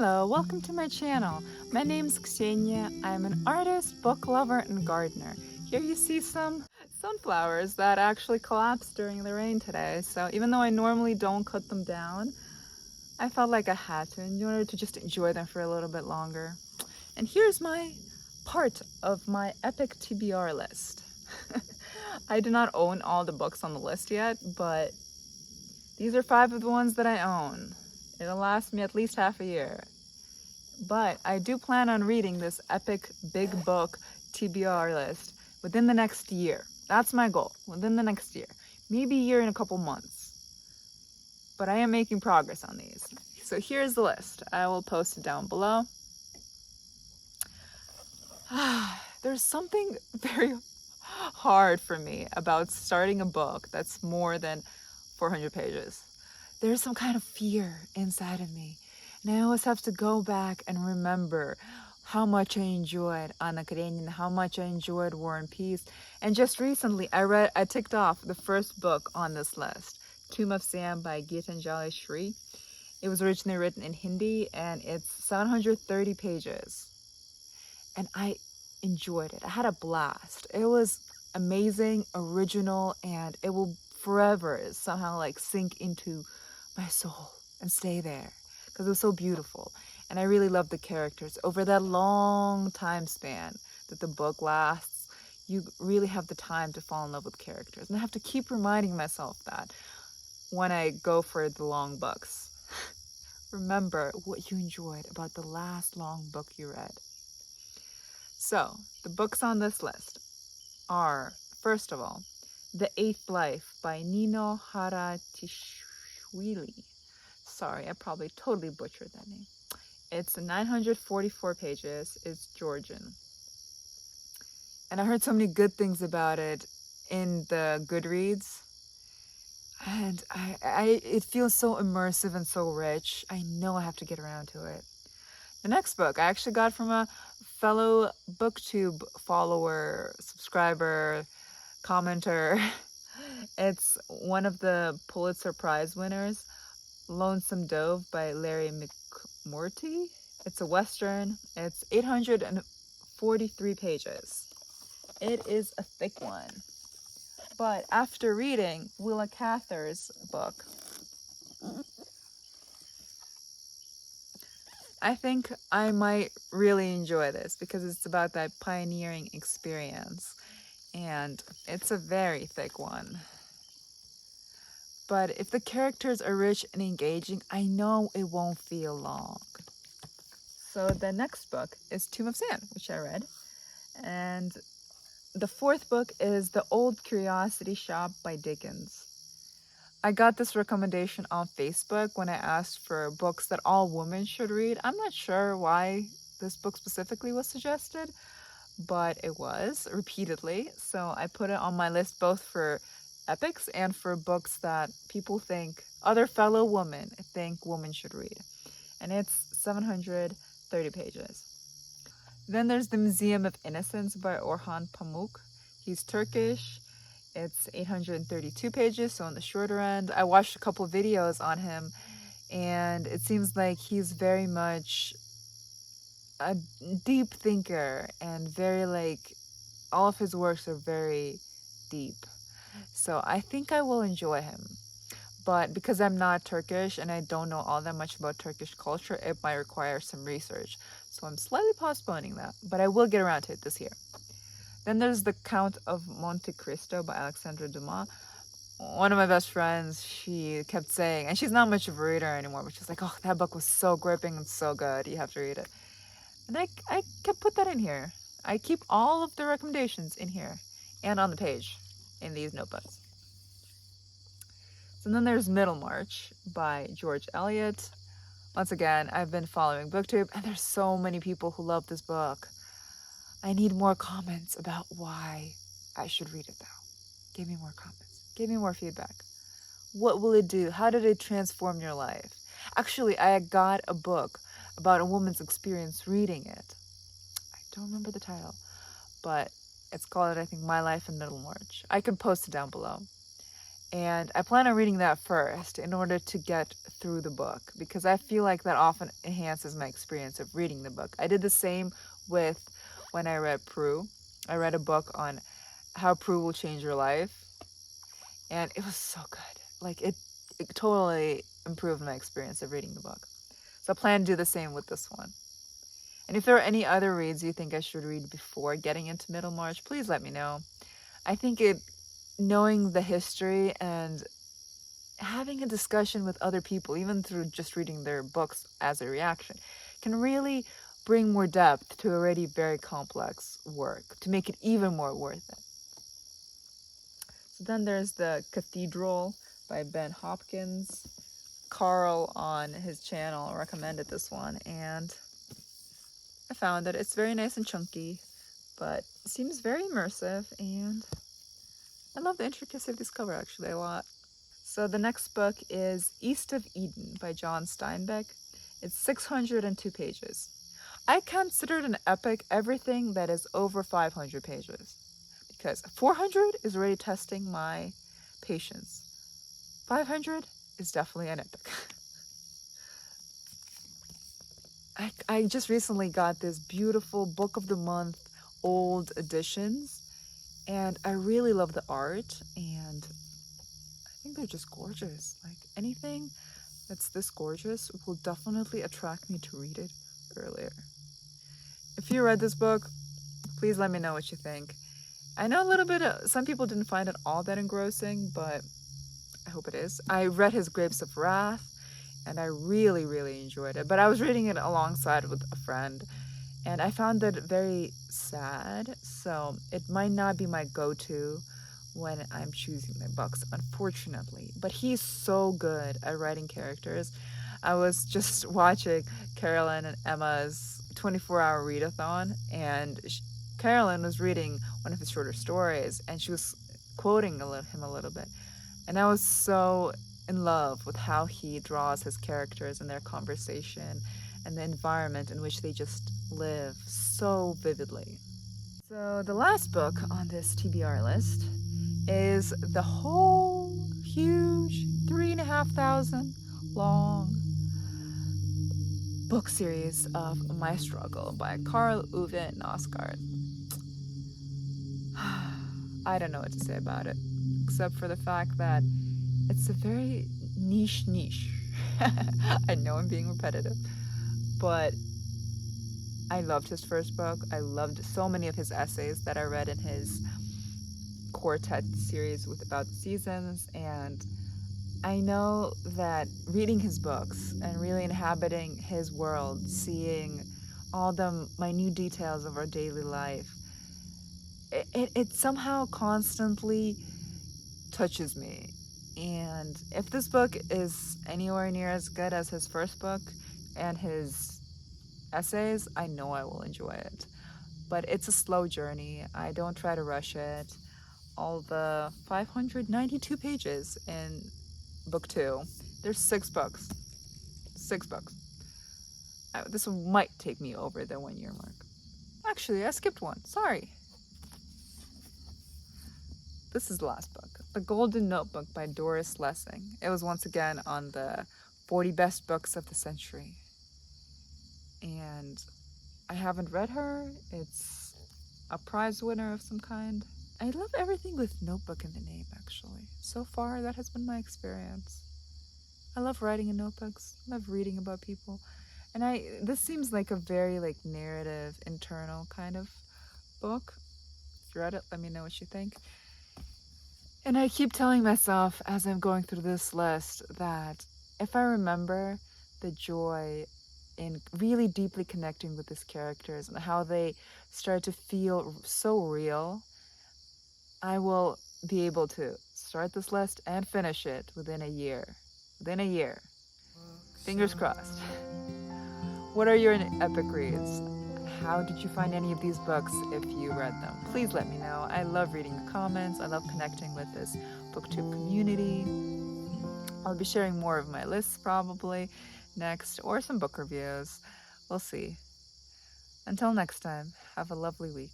Hello, welcome to my channel. My name's Ksenia. I'm an artist, book lover, and gardener. Here you see some sunflowers that actually collapsed during the rain today. So even though I normally don't cut them down, I felt like I had to in order to just enjoy them for a little bit longer. And here's my part of my epic TBR list. I do not own all the books on the list yet, but these are 5 of the ones that I own. It'll last me at least half a year. But I do plan on reading this epic big book TBR list within the next year. That's my goal, within the next year. Maybe a year and a couple months. But I am making progress on these. So here's the list. I will post it down below. There's something very hard for me about starting a book that's more than 400 pages. There's some kind of fear inside of me. And I always have to go back and remember how much I enjoyed Anna Karenina, how much I enjoyed War and Peace. And just recently, I ticked off the first book on this list, Tomb of Sam by Geetanjali Shree. It was originally written in Hindi and it's 730 pages. And I enjoyed it. I had a blast. It was amazing, original, and it will forever somehow like sink into my soul and stay there because it was so beautiful. And I really loved the characters. Over that long time span that the book lasts, you really have the time to fall in love with characters. And I have to keep reminding myself that when I go for the long books. Remember what you enjoyed about the last long book you read. So the books on this list are, first of all, The Eighth Life by Nino Haratischwili. Sorry, I probably totally butchered that name. It's 944 pages. It's Georgian. And I heard so many good things about it in the Goodreads. And it feels so immersive and so rich. I know I have to get around to it. The next book I actually got from a fellow BookTube follower, subscriber, commenter. It's one of the Pulitzer Prize winners, Lonesome by Larry McMurtry. It's a Western. It's 843 pages. It is a thick one. But after reading Willa Cather's book, I think I might really enjoy this because it's about that pioneering experience. And it's a very thick one. But if the characters are rich and engaging, I know it won't feel long. So the next book is Tomb of Sand, which I read. And the 4th book is The Old Curiosity Shop by Dickens. I got this recommendation on Facebook when I asked for books that all women should read. I'm not sure why this book specifically was suggested, but it was repeatedly. So I put it on my list both for epics and for books that people think, other fellow women think women should read. And it's 730 pages. Then there's The Museum of Innocence by Orhan Pamuk. He's Turkish. It's 832 pages, so on the shorter end. I watched a couple videos on him, and it seems like he's very much a deep thinker and very all of his works are very deep. So I think I will enjoy him. But because I'm not Turkish and I don't know all that much about Turkish culture, it might require some research. So I'm slightly postponing that, but I will get around to it this year. Then there's The Count of Monte Cristo by Alexandra Dumas. One of my best friends, she kept saying, and she's not much of a reader anymore, but she's like, oh, that book was so gripping and so good, you have to read it. And I kept put that in here. I keep all of the recommendations in here and on the page in these notebooks. So then there's Middlemarch by George Eliot. Once again, I've been following BookTube, and there's so many people who love this book. I need more comments about why I should read it, though. Give me more comments. Give me more feedback. What will it do? How did it transform your life? Actually, I got a book about a woman's experience reading it. I don't remember the title, but it's called, I think, My Life in Middlemarch. I can post it down below. And I plan on reading that first in order to get through the book, because I feel like that often enhances my experience of reading the book. I did the same with when I read Prue. I read a book on how Prue will change your life, and it was so good. Like it totally improved my experience of reading the book. So I plan to do the same with this one. And if there are any other reads you think I should read before getting into Middlemarch, please let me know. I think knowing the history and having a discussion with other people, even through just reading their books as a reaction, can really bring more depth to already very complex work, to make it even more worth it. So then there's the Cathedral by Ben Hopkins. Karl on his channel recommended this one, and I found that it's very nice and chunky, but it seems very immersive, and I love the intricacy of this cover actually a lot. So the next book is East of Eden by John Steinbeck. It's 602 pages. I consider it an epic everything that is over 500 pages, because 400 is already testing my patience. 500 is definitely an epic. I just recently got this beautiful Book of the Month old editions, and I really love the art, and I think they're just gorgeous. Like anything that's this gorgeous will definitely attract me to read it earlier. If you read this book, please let me know what you think. I know a little bit, some people didn't find it all that engrossing, but I hope it is. I read his Grapes of Wrath, and I really, really enjoyed it. But I was reading it alongside with a friend, and I found it very sad, so it might not be my go-to when I'm choosing my books, unfortunately. But he's so good at writing characters. I was just watching Carolyn and Emma's 24-hour readathon, and Carolyn was reading one of his shorter stories, and she was quoting him a little bit. And I was so in love with how he draws his characters and their conversation and the environment in which they just live so vividly. So the last book on this TBR list is the whole huge 3,500 long book series of My Struggle by Karl Ove Knausgaard. I don't know what to say about it, except for the fact that it's a very niche. I know I'm being repetitive, but I loved his first book. I loved so many of his essays that I read in his quartet series about the seasons, and I know that reading his books and really inhabiting his world, seeing all the minute details of our daily life, it somehow constantly touches me. And if this book is anywhere near as good as his first book and his essays, I know I will enjoy it. But it's a slow journey. I don't try to rush it. All the 592 pages in book 2. There's 6 books. 6 books. This might take me over the 1 year mark. Actually, I skipped one. Sorry. This is the last book. The Golden Notebook by Doris Lessing. It was once again on the 40 best books of the century. And I haven't read her. It's a prize winner of some kind. I love everything with notebook in the name, actually. So far, that has been my experience. I love writing in notebooks. I love reading about people. And this seems like a very narrative, internal kind of book. If you read it, let me know what you think. And I keep telling myself as I'm going through this list that if I remember the joy in really deeply connecting with these characters and how they start to feel so real, I will be able to start this list and finish it within a year. Within a year. Fingers crossed. What are your epic reads? How did you find any of these books if you read them? Please let me know. I love reading the comments. I love connecting with this booktube community. I'll be sharing more of my lists probably next, or some book reviews. We'll see. Until next time, have a lovely week.